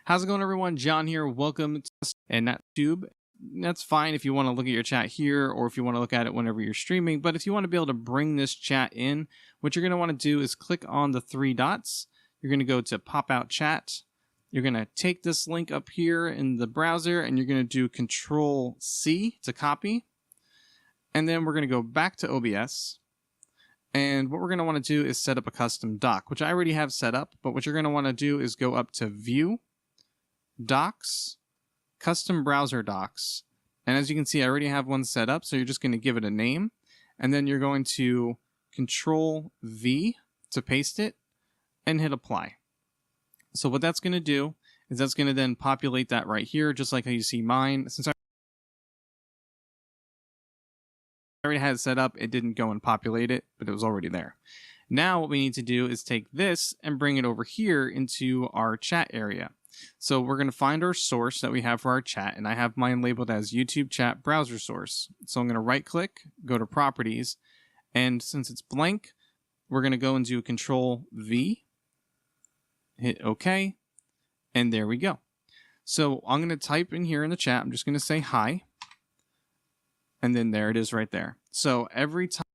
How's it going, everyone? John here. Welcome to and not tube. That's fine if you want to look at your chat here or if you want to look at it whenever you're streaming. But if you want to be able to bring this chat in, what you're going to want to do is click on the three dots. You're going to go to pop out chat. You're going to take this link up here in the browser and you're going to do Control C to copy. And then we're going to go back to OBS. And what we're going to want to do is set up a custom doc, which I already have set up. But what you're going to want to do is go up to View, Docs, Custom Browser Docs. And as you can see, I already have one set up. So you're just going to give it a name. And then you're going to Control V to paste it and hit Apply. So what that's going to do is that's going to then populate that right here, just like how you see mine. Since I already had it set up, it didn't go and populate it, but it was already there. Now what we need to do is take this and bring it over here into our chat area. So we're going to find our source that we have for our chat, and I have mine labeled as YouTube chat browser source. So I'm going to right click, go to properties, and since it's blank, we're going to go and do Control V, hit OK, and there we go. So I'm going to type in here in the chat, I'm just going to say hi. And then there it is right there. So every time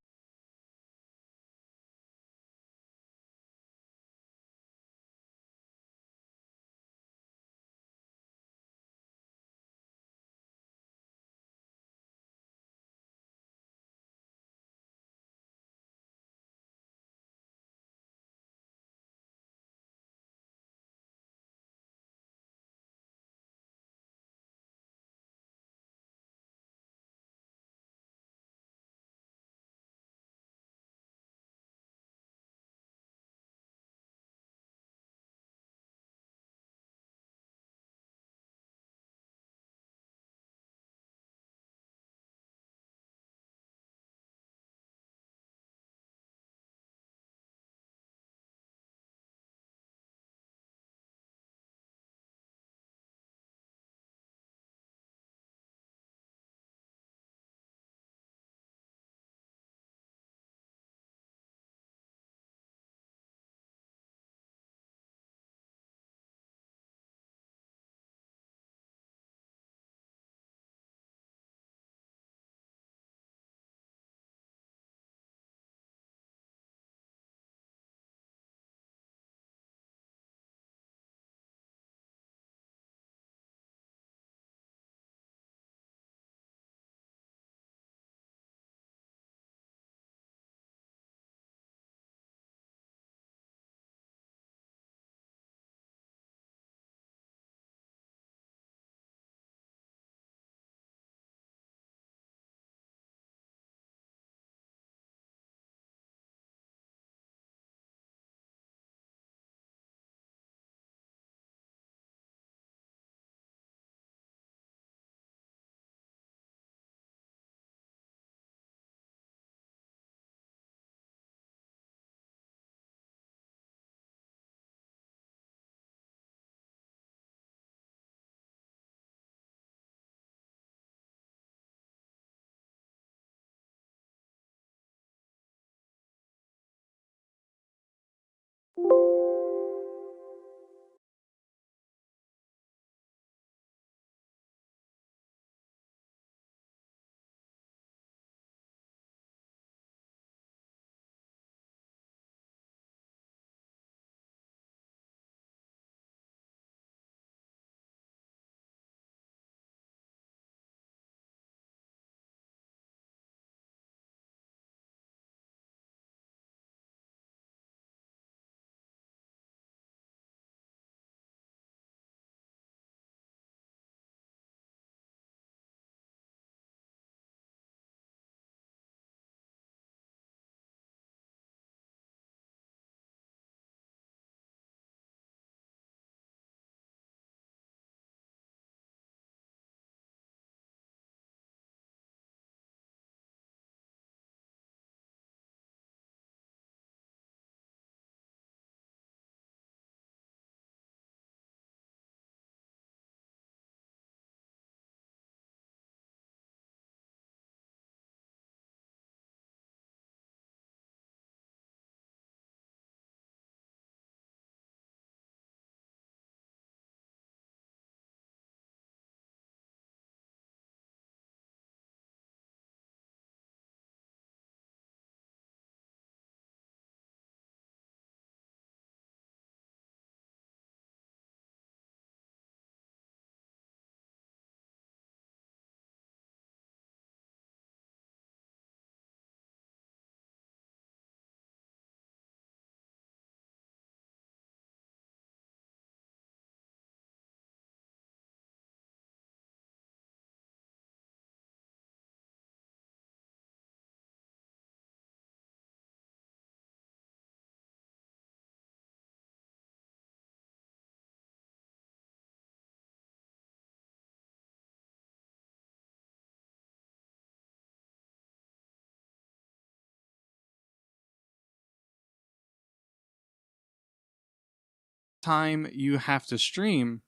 time you have to stream,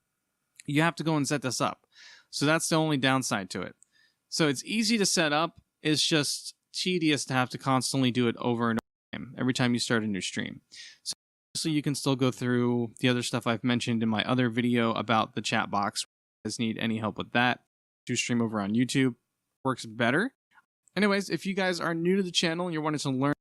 you have to go and set this up. So that's the only downside to it. So it's easy to set up. It's just tedious to have to constantly do it over and over again every time you start a new stream. So obviously you can still go through the other stuff I've mentioned in my other video about the chat box. If you guys need any help with that, do stream over on YouTube. Works better. Anyways, if you guys are new to the channel and you're wanting to learn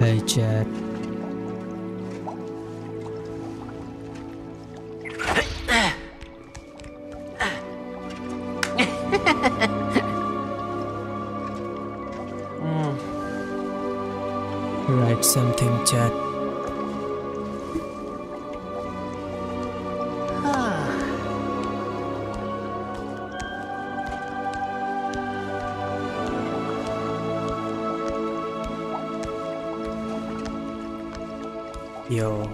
Hey chat. Write something, chat. Yo.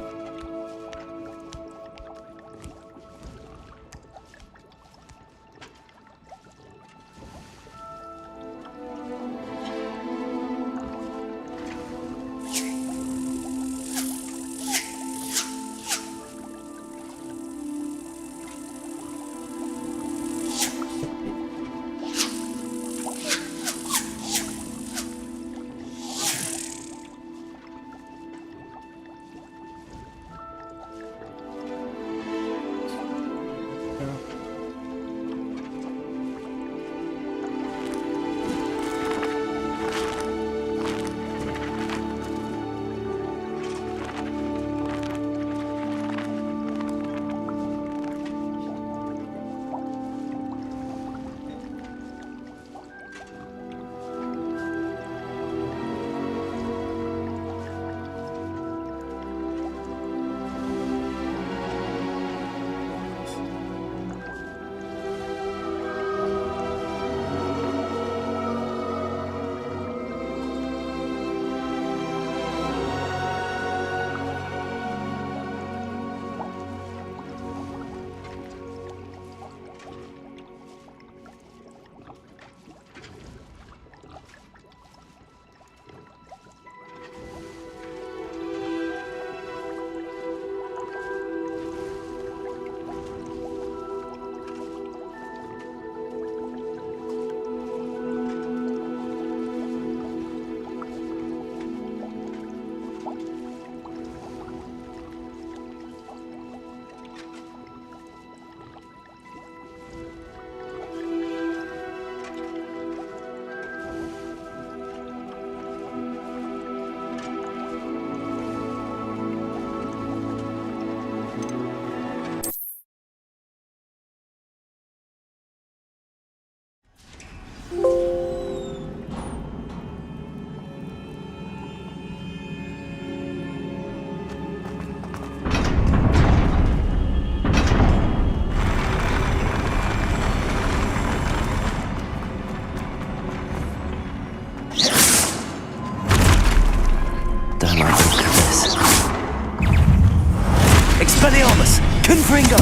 Expelliarmus! Confringo!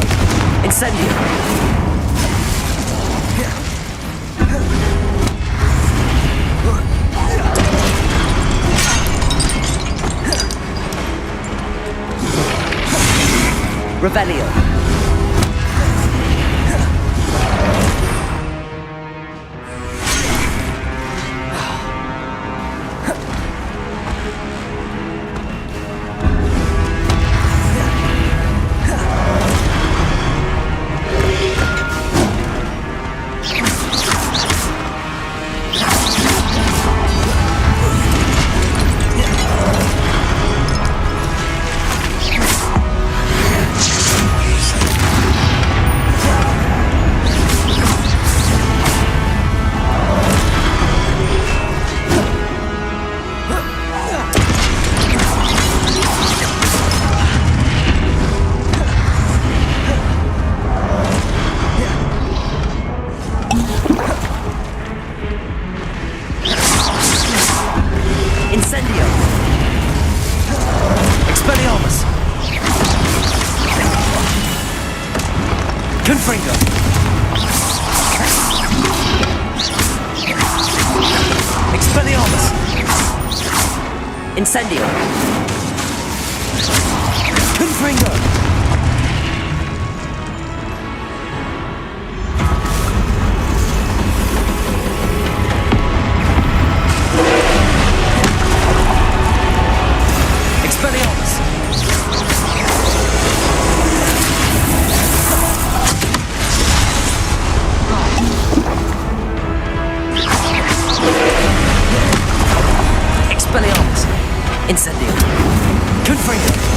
Incendio! Revelio! Incendio! Expelliarmus! Confringo! Expelliarmus! Incendio! Confringo! Expelliarmus! Incendio. Confringo.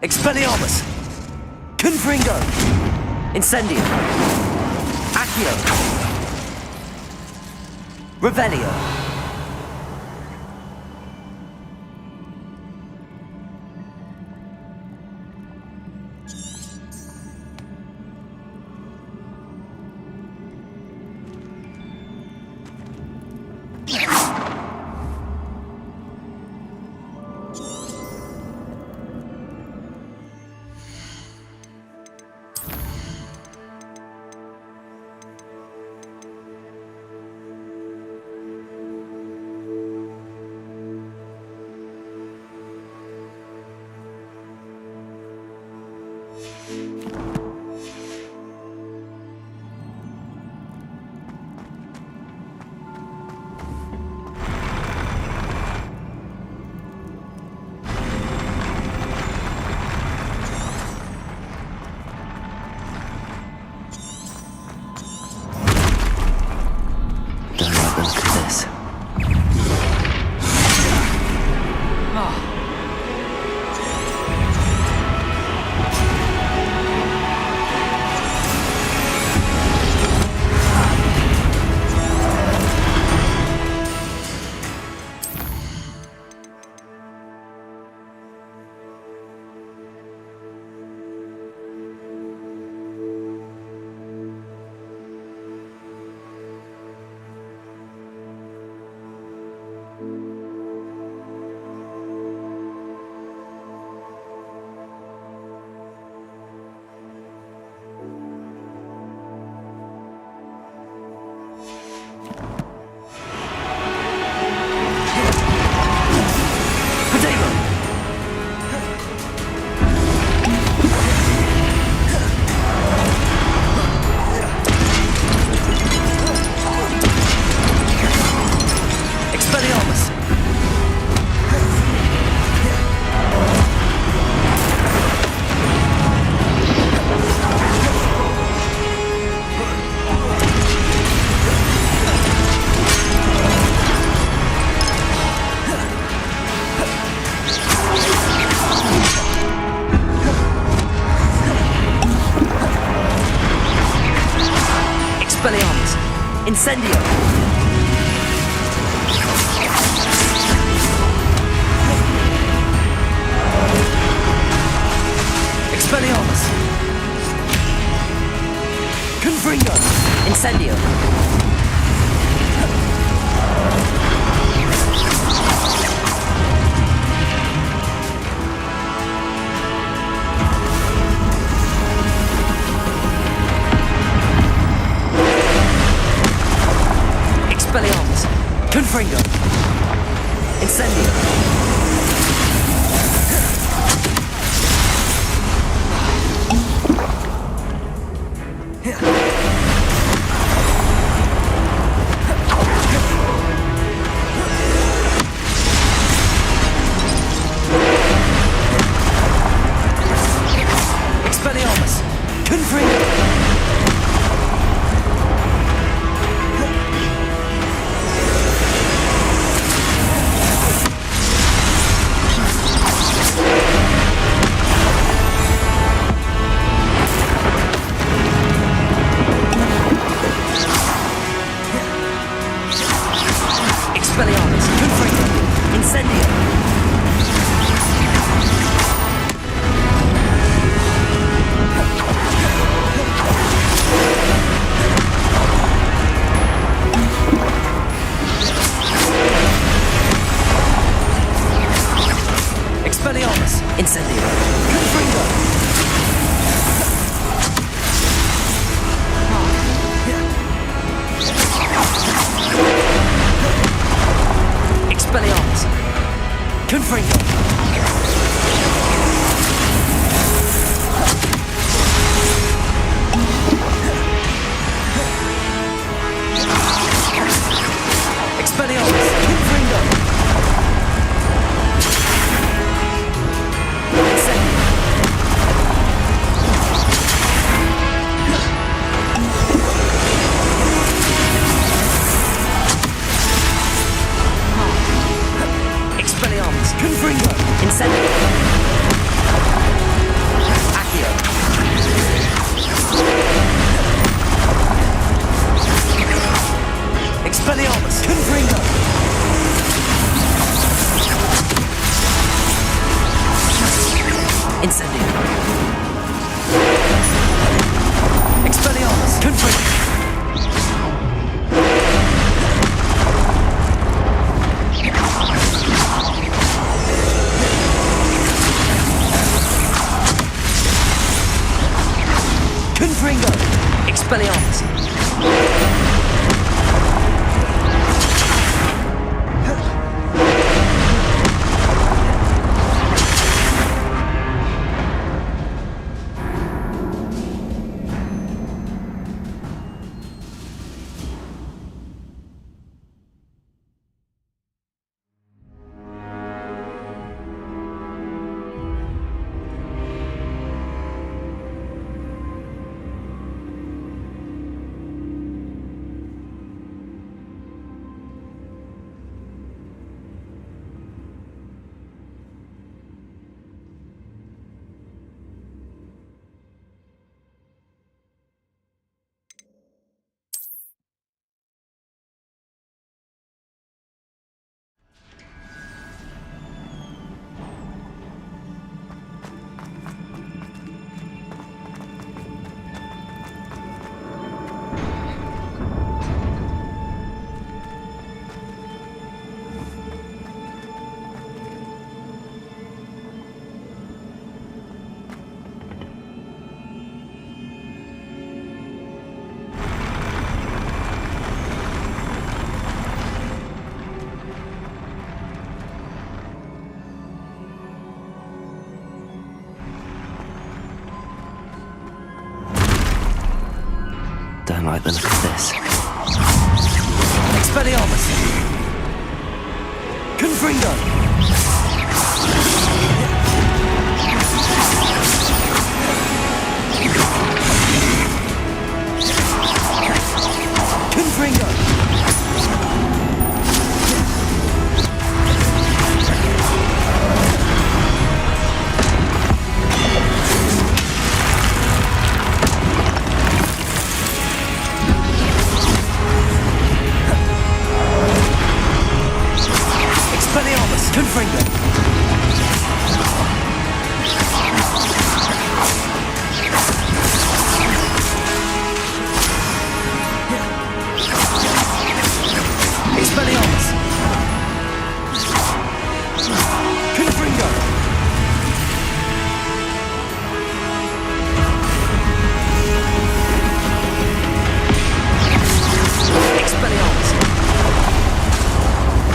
Expelliarmus! Confringo! Incendio! Accio! Revelio! Expelliarmus! Incendio! Expelliarmus! Confringo! Incendio! Expelliarmus! Confringo! Incendio! Expelliarmus! Confringo! Expelliarmus! Confringo! Incendio! Expelliarmus! Incendio! Confringo! Expelliarmus! Confringo! Expelliarmus! Confringo! Incendio! Expelliarmus! Confringo! Incendio! Accio! Expelliarmus! Confringo! Incendio! Expelliarmus! Confringo! Confringo! Expelliarmus! Don't like the look of this. Expelliarmus! Confringo! Confringo!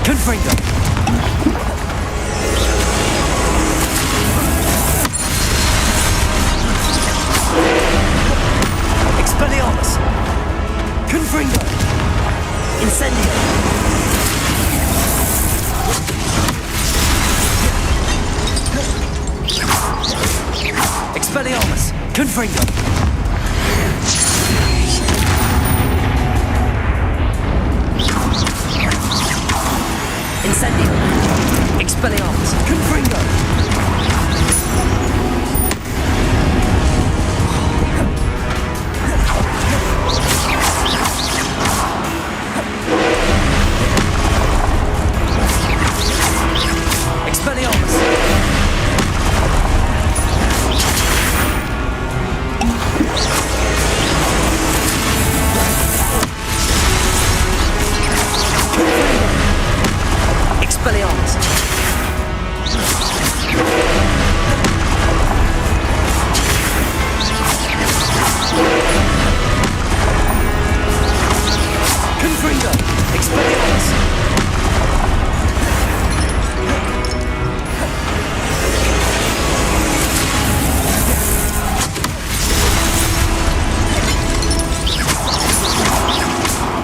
Confringo. Expelliarmus. Confringo. Incendio. Expelliarmus. Confringo. Incendio. Expelliarmus. Confringo. Expelliarmus. Expelliarmus. Confringo. Expelliarmus.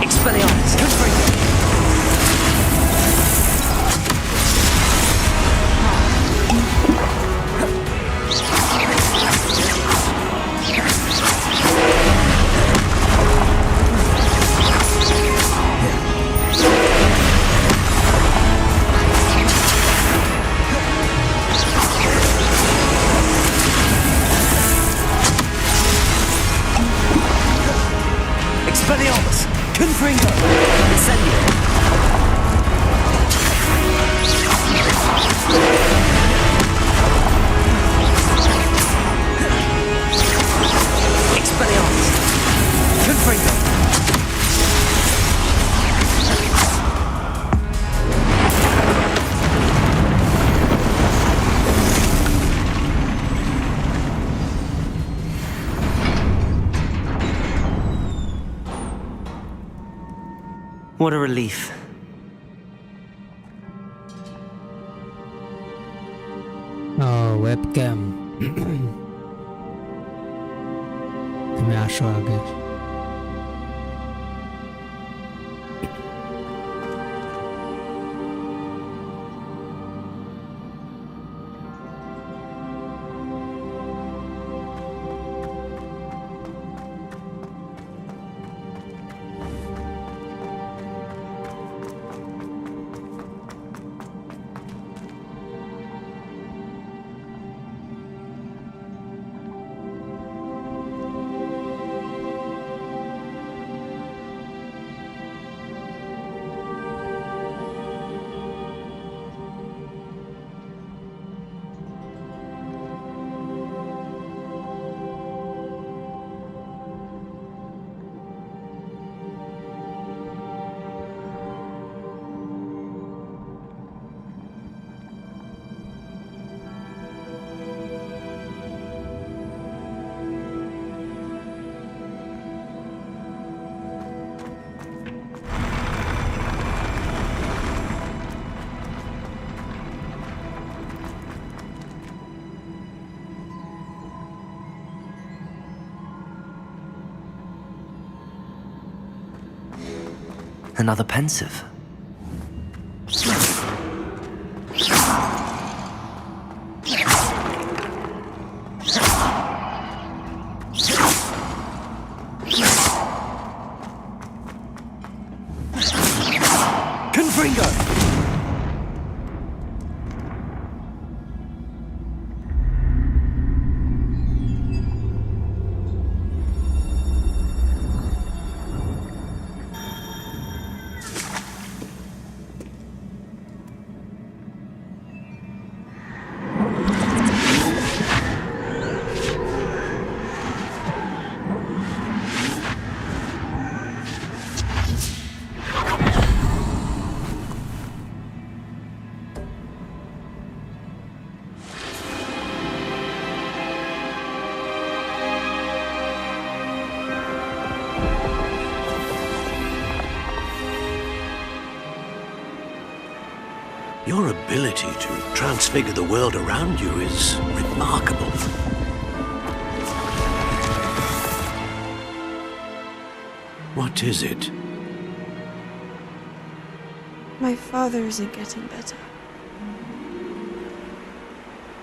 Expelliarmus. Confringo. Expelliarmus. Confringo. Incendio. Expelliarmus. Confringo. What a relief. Oh, webcam. Smash agad. Another pensive. Confringo! Your ability to transfigure the world around you is remarkable. What is it? My father isn't getting better.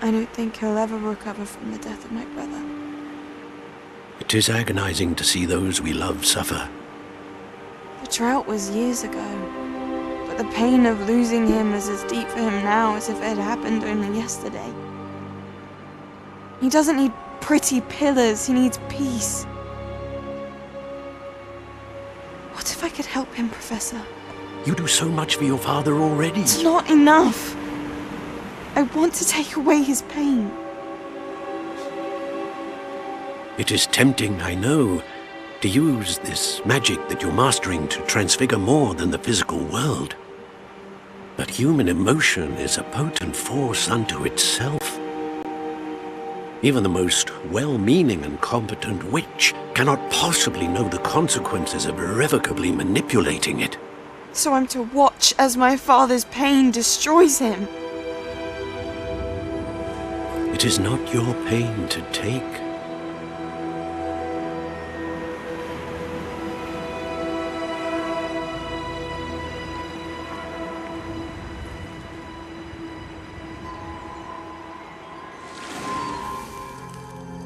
I don't think he'll ever recover from the death of my brother. It is agonizing to see those we love suffer. The drought was years ago, but the pain of losing him is as deep for him now as if it had happened only yesterday. He doesn't need pretty pillars, he needs peace. What if I could help him, Professor? You do so much for your father already. It's not enough. I want to take away his pain. It is tempting, I know, to use this magic that you're mastering to transfigure more than the physical world. But human emotion is a potent force unto itself. Even the most well-meaning and competent witch cannot possibly know the consequences of irrevocably manipulating it. So I'm to watch as my father's pain destroys him. It is not your pain to take.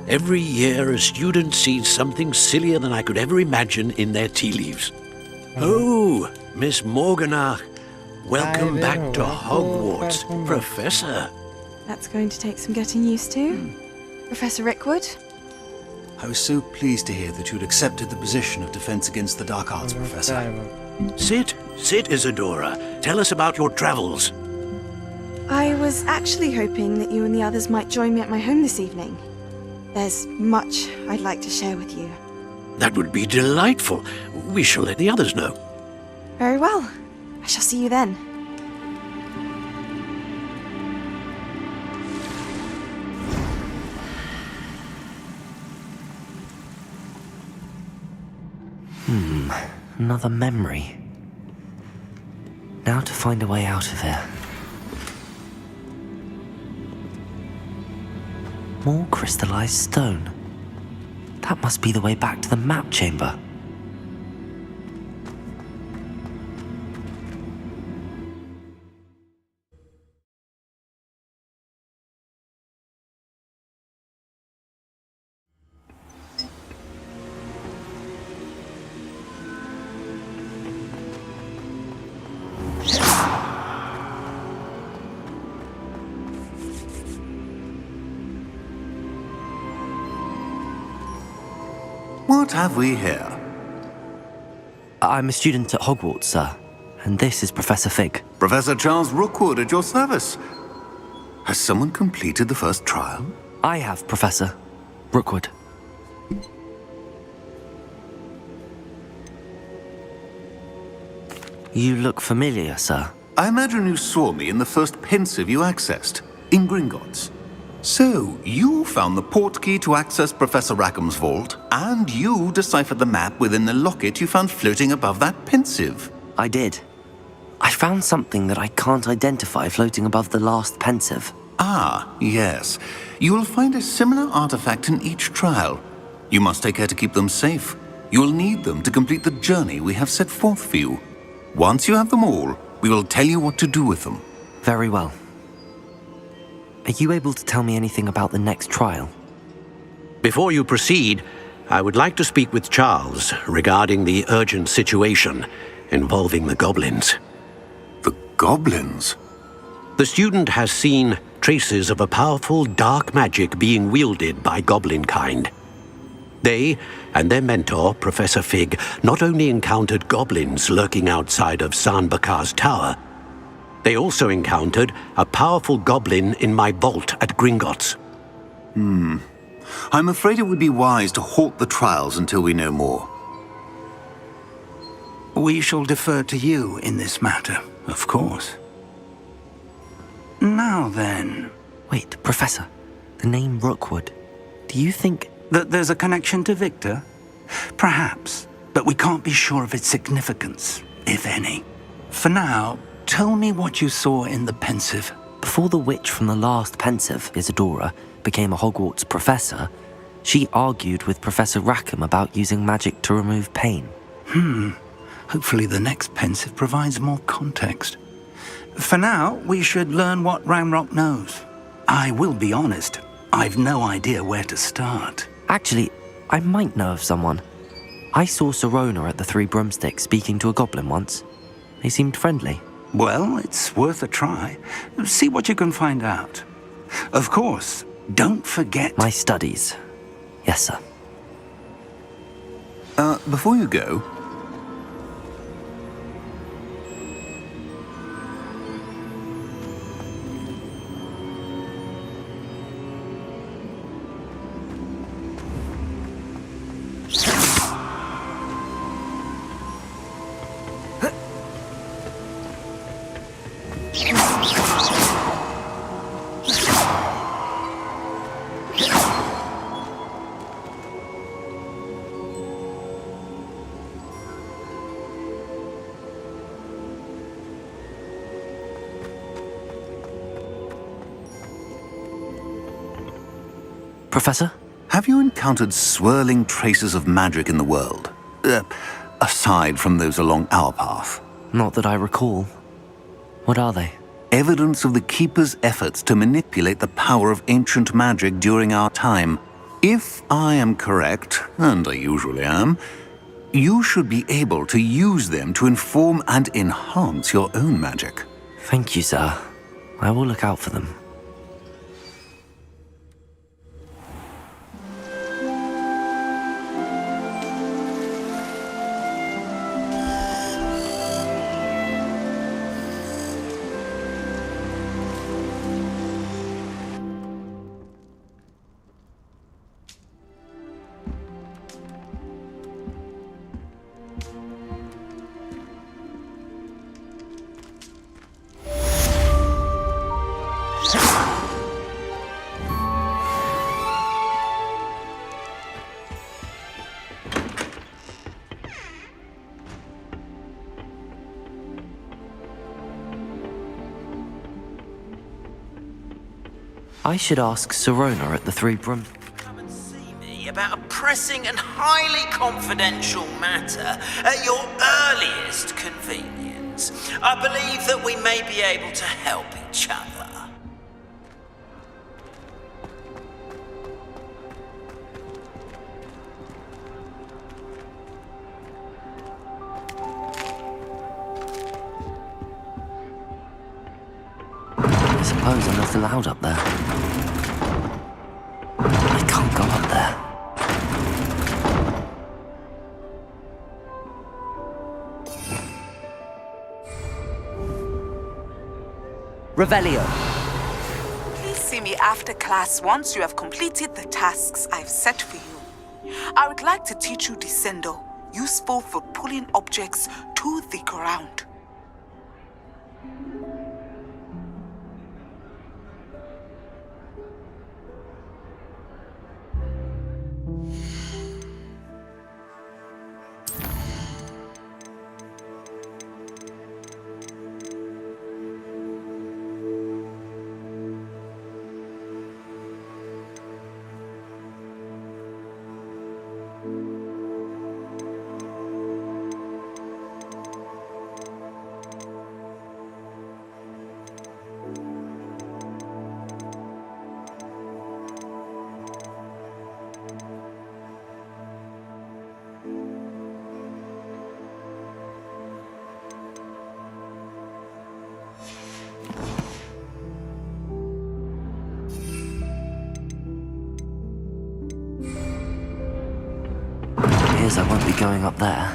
Every year, a student sees something sillier than I could ever imagine in their tea leaves. Oh, Miss Morganach, welcome back to Hogwarts, Professor. That's going to take some getting used to. Professor Rickwood? I was so pleased to hear that you'd accepted the position of Defense Against the Dark Arts, Professor. Sit, Isadora. Tell us about your travels. I was actually hoping that you and the others might join me at my home this evening. There's much I'd like to share with you. That would be delightful. We shall let the others know. Very well. I shall see you then. Another memory. Now to find a way out of here. More crystallized stone. That must be the way back to the map chamber. What have we here? I'm a student at Hogwarts, sir. And this is Professor Fig. Professor Charles Rookwood at your service. Has someone completed the first trial? I have, Professor Rookwood. You look familiar, sir. I imagine you saw me in the first pensive you accessed, in Gringotts. So, you found the portkey to access Professor Rackham's vault, and you deciphered the map within the locket you found floating above that pensive. I did. I found something that I can't identify floating above the last pensive. Ah, yes. You will find a similar artifact in each trial. You must take care to keep them safe. You will need them to complete the journey we have set forth for you. Once you have them all, we will tell you what to do with them. Very well. Are you able to tell me anything about the next trial? Before you proceed, I would like to speak with Charles regarding the urgent situation involving the goblins. The goblins? The student has seen traces of a powerful dark magic being wielded by goblin kind. They and their mentor, Professor Fig, not only encountered goblins lurking outside of Sanbakar's tower, they also encountered a powerful goblin in my vault at Gringotts. I'm afraid it would be wise to halt the trials until we know more. We shall defer to you in this matter, of course. Now then... Wait, Professor. The name Rookwood. Do you think... that there's a connection to Victor? Perhaps, but we can't be sure of its significance, if any. For now, tell me what you saw in the pensive. Before the witch from the last pensive, Isadora, became a Hogwarts professor, she argued with Professor Rackham about using magic to remove pain. Hopefully the next pensive provides more context. For now, we should learn what Ramrock knows. I will be honest, I've no idea where to start. Actually, I might know of someone. I saw Sirona at the Three Broomsticks speaking to a goblin once. They seemed friendly. Well, it's worth a try. See what you can find out. Of course, don't forget... My studies. Yes, sir. Before you go... Professor? Have you encountered swirling traces of magic in the world? Aside from those along our path? Not that I recall. What are they? Evidence of the Keeper's efforts to manipulate the power of ancient magic during our time. If I am correct, and I usually am, you should be able to use them to inform and enhance your own magic. Thank you, sir. I will look out for them. I should ask Sirona at the Three Broom... Come and see me about a pressing and highly confidential matter at your earliest convenience. I believe that we may be able to help each other. I suppose I'm not allowed up there. I can't go up there. Revelio. Please see me after class once you have completed the tasks I've set for you. I would like to teach you Descendo, useful for pulling objects to the ground. Appears I won't be going up there.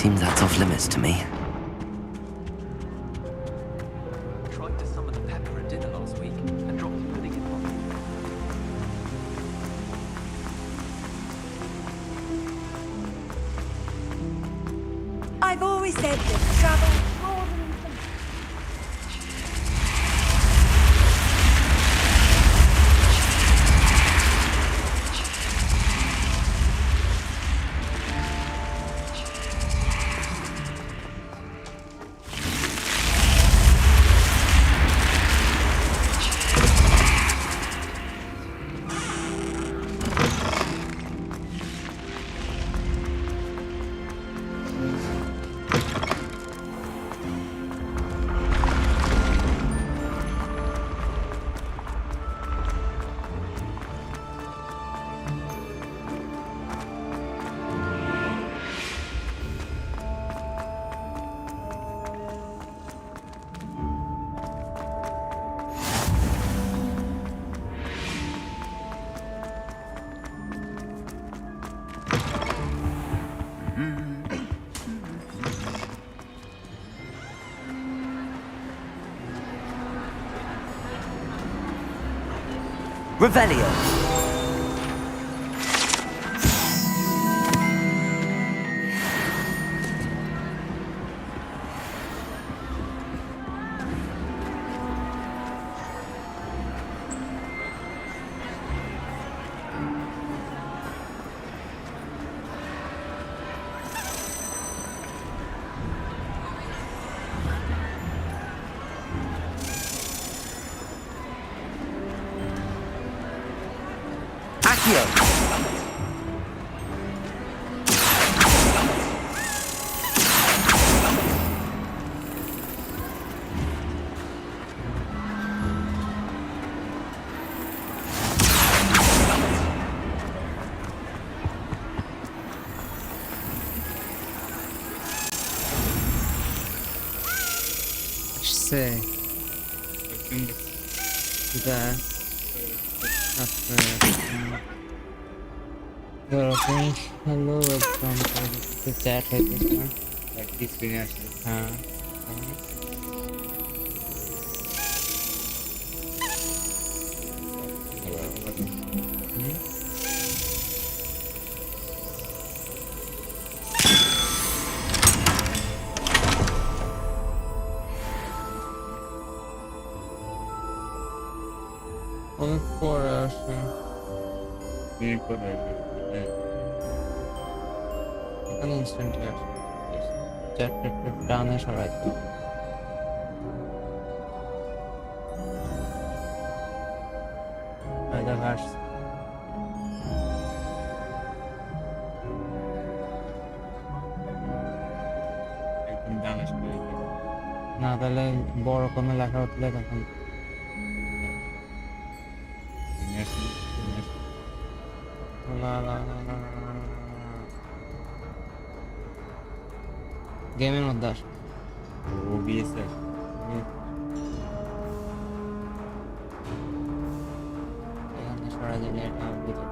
Seems that's off limits to me. Tried to summon Pepper at dinner last week and dropped the pudding in one. I've always said that travel more than Revelio! Say that okay. Hello, welcome to the chat with this one. Like this video. Only 4 hours. An instant here. Chat with down is alright. Either verse. না তাহলে বড় কোনো লেখা উঠলে তখন গেমের মধ্যে আস এখানে সরা দিলে এটা ভিতর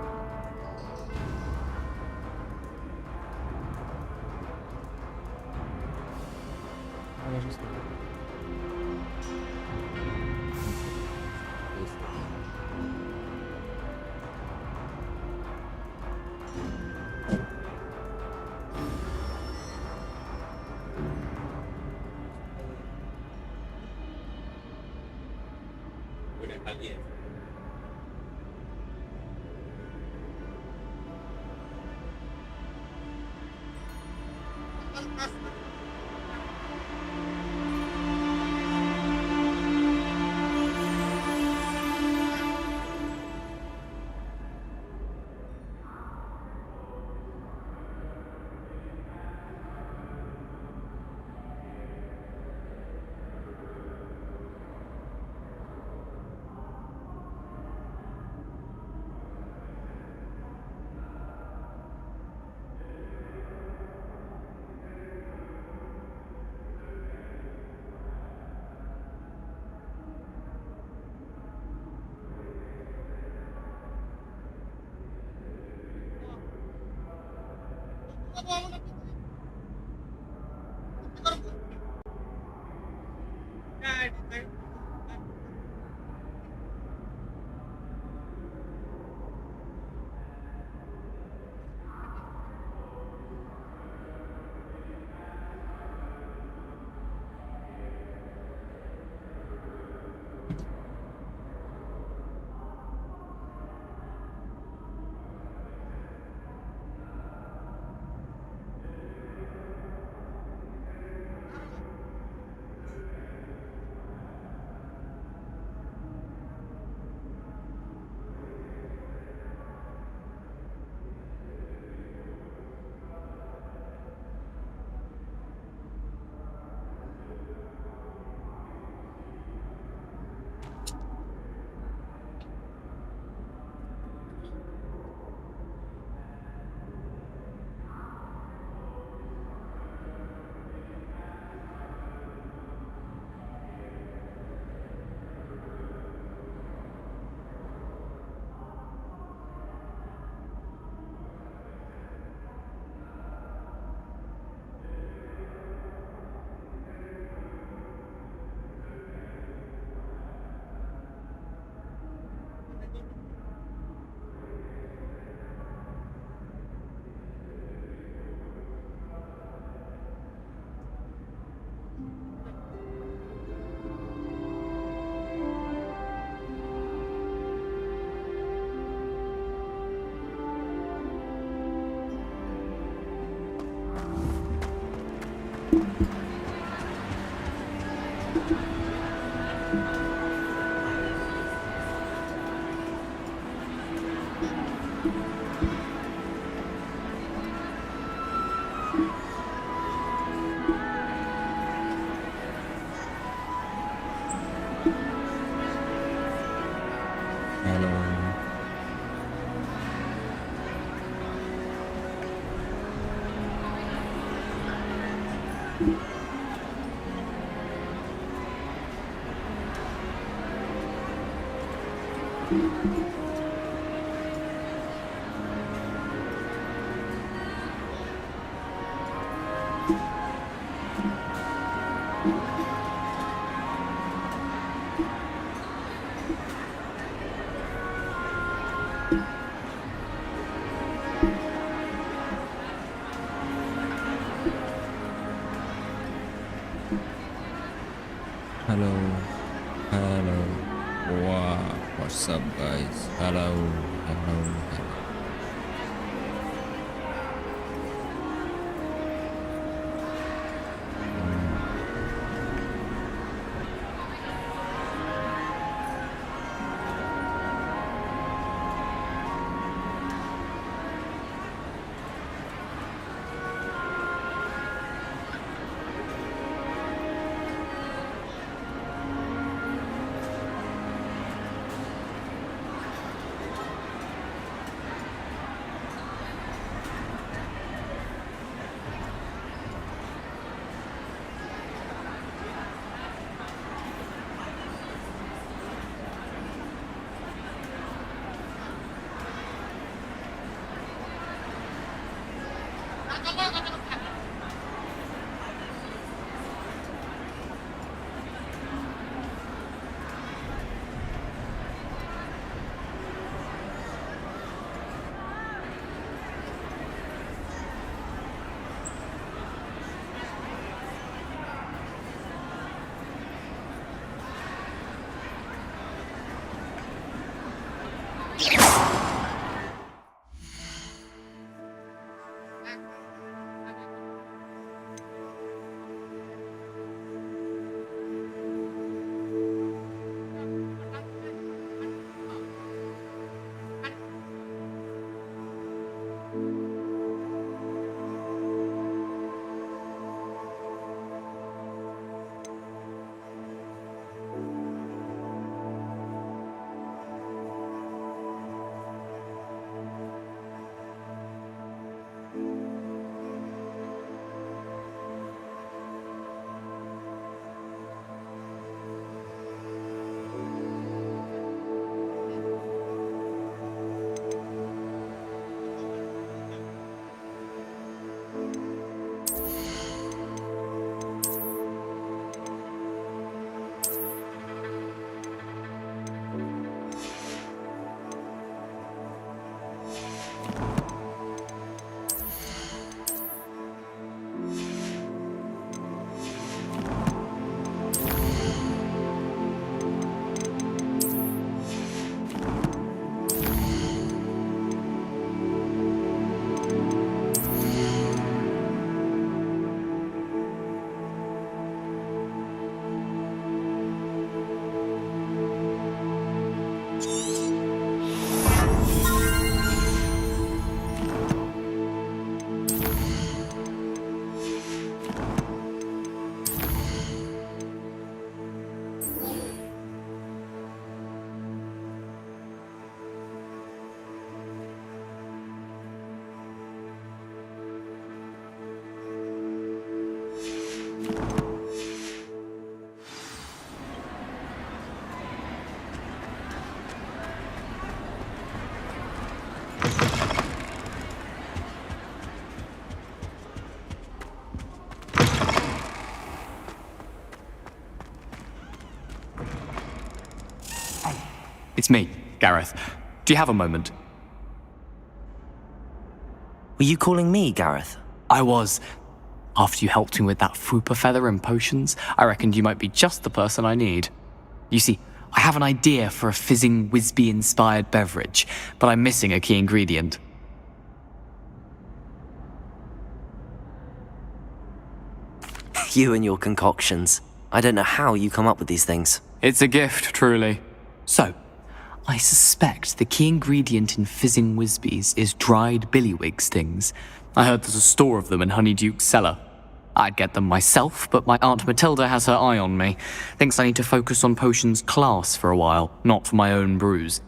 Hello. Hello. Wow. What's up, guys? Hello. Hello. It's me, Gareth. Do you have a moment? Were you calling me, Gareth? I was. After you helped me with that fupa feather and potions, I reckoned you might be just the person I need. You see, I have an idea for a fizzing Wisby-inspired beverage, but I'm missing a key ingredient. You and your concoctions. I don't know how you come up with these things. It's a gift, truly. So, I suspect the key ingredient in fizzing Whizbees is dried billywig stings. I heard there's a store of them in Honeyduke's cellar. I'd get them myself, but my Aunt Matilda has her eye on me. Thinks I need to focus on potions class for a while, not for my own brews.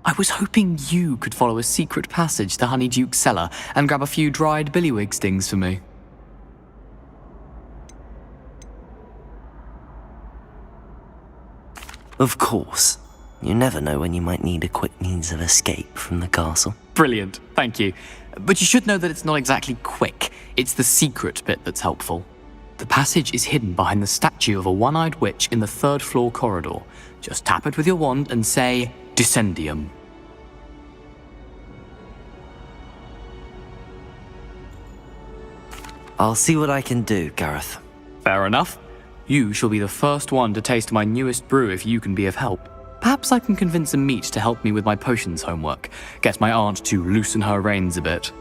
I was hoping you could follow a secret passage to Honeyduke's cellar and grab a few dried billywig stings for me. Of course. You never know when you might need a quick means of escape from the castle. Brilliant, thank you. But you should know that it's not exactly quick. It's the secret bit that's helpful. The passage is hidden behind the statue of a one-eyed witch in the third-floor corridor. Just tap it with your wand and say, Descendium. I'll see what I can do, Gareth. Fair enough. You shall be the first one to taste my newest brew if you can be of help. Perhaps I can convince a meat to help me with my potions homework. Get my aunt to loosen her reins a bit.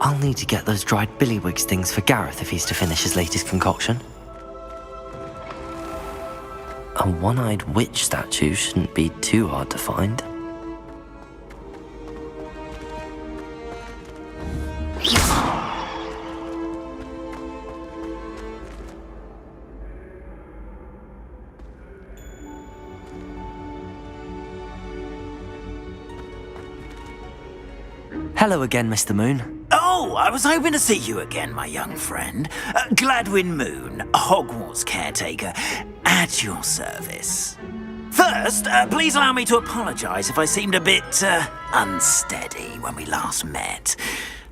I'll need to get those dried billywig stings for Gareth if he's to finish his latest concoction. A one-eyed witch statue shouldn't be too hard to find. Hello again, Mr. Moon. Oh, I was hoping to see you again, my young friend. Gladwin Moon, Hogwarts caretaker, at your service. First, please allow me to apologise if I seemed a bit unsteady when we last met.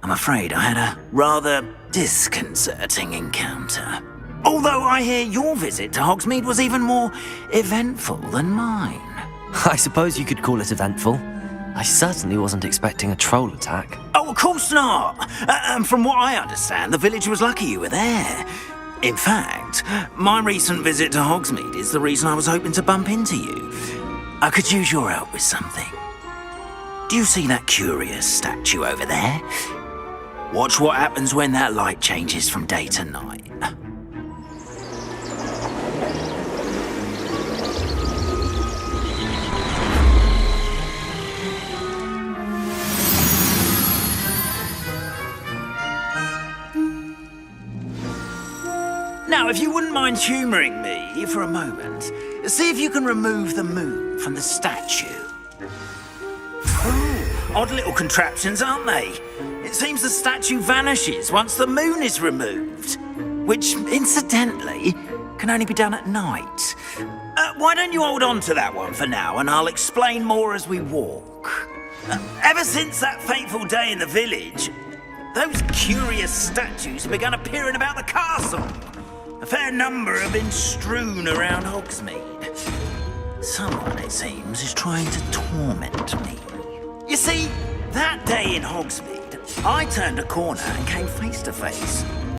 I'm afraid I had a rather disconcerting encounter. Although I hear your visit to Hogsmeade was even more eventful than mine. I suppose you could call it eventful. I certainly wasn't expecting a troll attack. Oh, of course not. From what I understand, the village was lucky you were there. In fact, my recent visit to Hogsmeade is the reason I was hoping to bump into you. I could use your help with something. Do you see that curious statue over there? Watch what happens when that light changes from day to night. Now, if you wouldn't mind humouring me for a moment, see if you can remove the moon from the statue. Oh, odd little contraptions, aren't they? It seems the statue vanishes once the moon is removed, which, incidentally, can only be done at night. Why don't you hold on to that one for now, and I'll explain more as we walk. Ever since that fateful day in the village, those curious statues have begun appearing about the castle. A fair number have been strewn around Hogsmeade. Someone, it seems, is trying to torment me. You see, that day in Hogsmeade, I turned a corner and came face to face